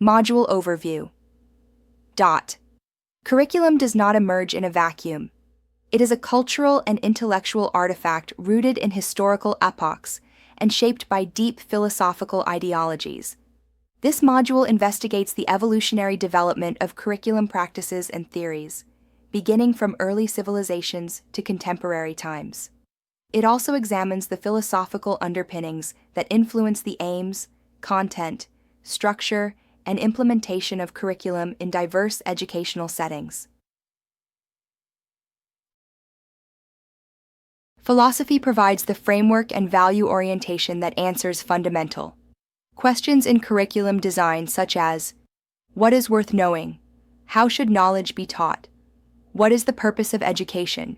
Module Overview. Curriculum does not emerge in a vacuum. It is a cultural and intellectual artifact rooted in historical epochs and shaped by deep philosophical ideologies. This module investigates the evolutionary development of curriculum practices and theories, beginning from early civilizations to contemporary times. It also examines the philosophical underpinnings that influence the aims, content, structure, and implementation of curriculum in diverse educational settings. Philosophy provides the framework and value orientation that answers fundamental questions in curriculum design, such as: what is worth knowing? How should knowledge be taught? What is the purpose of education?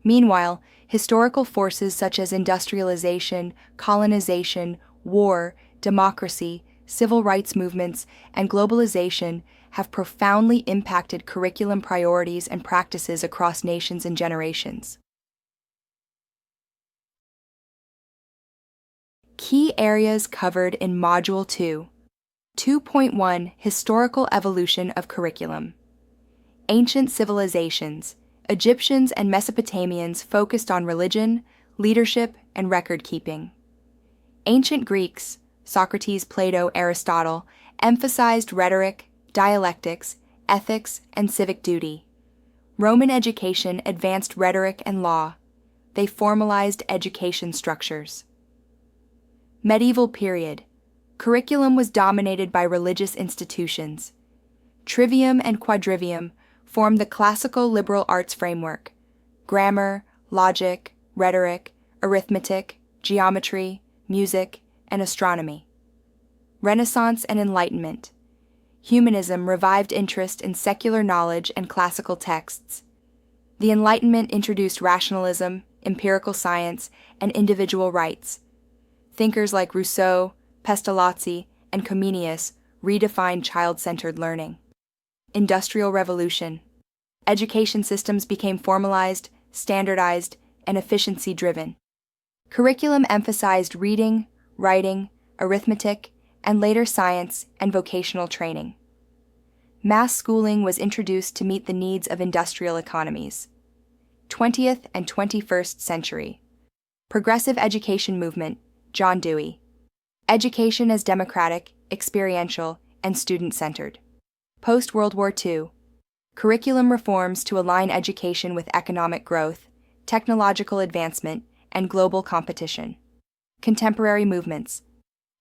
Meanwhile, historical forces such as industrialization, colonization, war, democracy, civil rights movements, and globalization have profoundly impacted curriculum priorities and practices across nations and generations. Key areas covered in Module 2. 2.1 Historical Evolution of Curriculum. Ancient civilizations. Egyptians and Mesopotamians focused on religion, leadership, and record-keeping. Ancient Greeks, Socrates, Plato, Aristotle, emphasized rhetoric, dialectics, ethics, and civic duty. Roman education advanced rhetoric and law. They formalized education structures. Medieval period. Curriculum was dominated by religious institutions. Trivium and quadrivium formed the classical liberal arts framework: grammar, logic, rhetoric, arithmetic, geometry, music, and astronomy. Renaissance and Enlightenment. Humanism revived interest in secular knowledge and classical texts. The Enlightenment introduced rationalism, empirical science, and individual rights. Thinkers like Rousseau, Pestalozzi, and Comenius redefined child-centered learning. Industrial Revolution. Education systems became formalized, standardized, and efficiency-driven. Curriculum emphasized reading, writing, arithmetic, and later science and vocational training. Mass schooling was introduced to meet the needs of industrial economies. 20th and 21st century. Progressive education movement, John Dewey. Education as democratic, experiential, and student-centered. Post-World War II. Curriculum reforms to align education with economic growth, technological advancement, and global competition. Contemporary movements.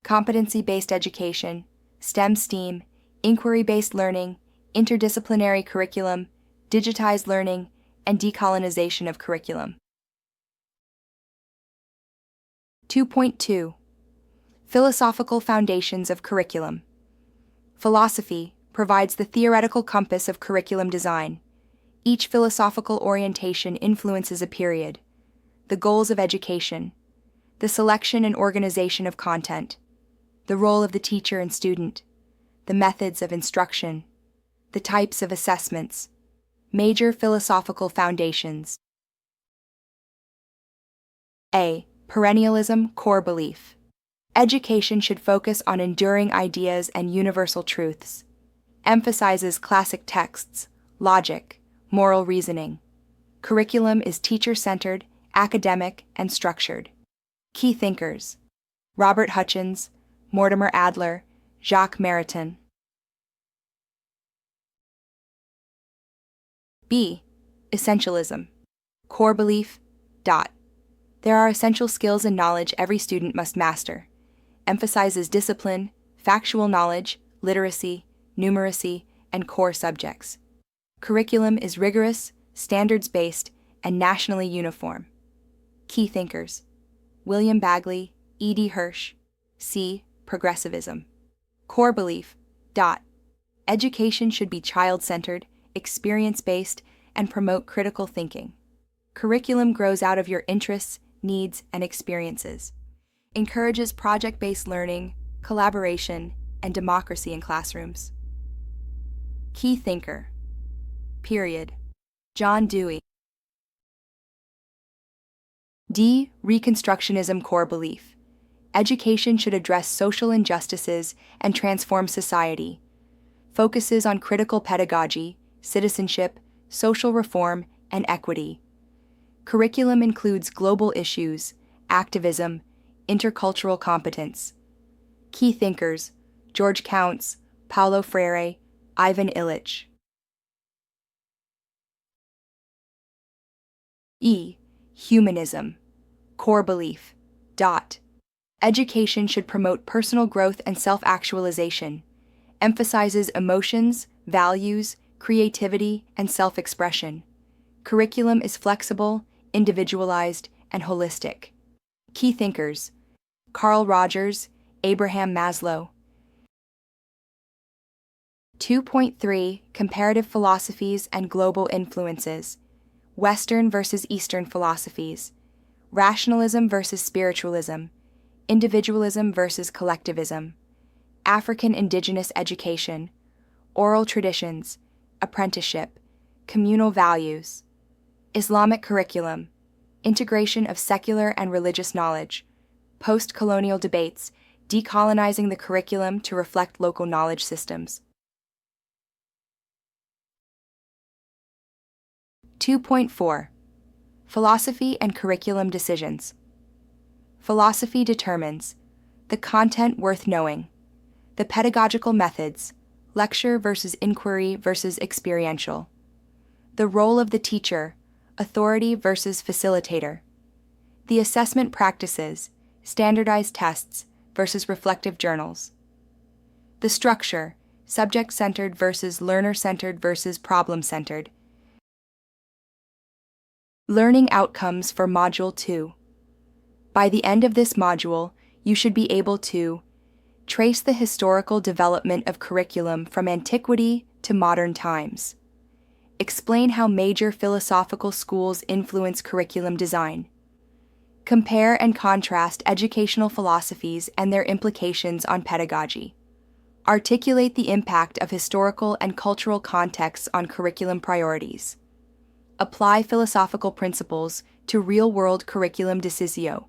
Competency-based education, STEM-STEAM, inquiry-based learning, interdisciplinary curriculum, digitized learning, and decolonization of curriculum. 2.2 Philosophical Foundations of Curriculum. Philosophy provides the theoretical compass of curriculum design. Each philosophical orientation influences a period, the goals of education, the selection and organization of content, the role of the teacher and student, the methods of instruction, the types of assessments. Major philosophical foundations. A. Perennialism, core belief. Education should focus on enduring ideas and universal truths. Emphasizes classic texts, logic, moral reasoning. Curriculum is teacher-centered, academic, and structured. Key thinkers: Robert Hutchins, Mortimer Adler, Jacques Maritain. B. Essentialism. Core belief. There are essential skills and knowledge every student must master. Emphasizes discipline, factual knowledge, literacy, numeracy, and core subjects. Curriculum is rigorous, standards-based, and nationally uniform. Key thinkers: William Bagley, E.D. Hirsch. C. Progressivism. Core belief. Education should be child-centered, experience-based, and promote critical thinking. Curriculum grows out of your interests, needs, and experiences. Encourages project-based learning, collaboration, and democracy in classrooms. Key thinker. Period. John Dewey. D. Reconstructionism core belief. Education should address social injustices and transform society. Focuses on critical pedagogy, citizenship, social reform, and equity. Curriculum includes global issues, activism, intercultural competence. Key thinkers: George Counts, Paulo Freire, Ivan Illich. E. Humanism. Core belief. Education should promote personal growth and self-actualization, emphasizes emotions, values, creativity, and self-expression. Curriculum is flexible, individualized, and holistic. Key thinkers: Carl Rogers, Abraham Maslow. 2.3 Comparative philosophies and global influences. Western versus Eastern philosophies. Rationalism versus spiritualism. Individualism versus collectivism. African indigenous education. Oral traditions. Apprenticeship. Communal values. Islamic curriculum. Integration of secular and religious knowledge. Post-colonial debates, decolonizing the curriculum to reflect local knowledge systems. 2.4 Philosophy and curriculum decisions. Philosophy determines the content worth knowing, the pedagogical methods, lecture versus inquiry versus experiential, the role of the teacher, authority versus facilitator, the assessment practices, standardized tests versus reflective journals, the structure, subject-centered versus learner-centered versus problem-centered. Learning outcomes for Module 2. By the end of this module, you should be able to trace the historical development of curriculum from antiquity to modern times, explain how major philosophical schools influence curriculum design, compare and contrast educational philosophies and their implications on pedagogy, articulate the impact of historical and cultural contexts on curriculum priorities, apply philosophical principles to real-world curriculum decisio.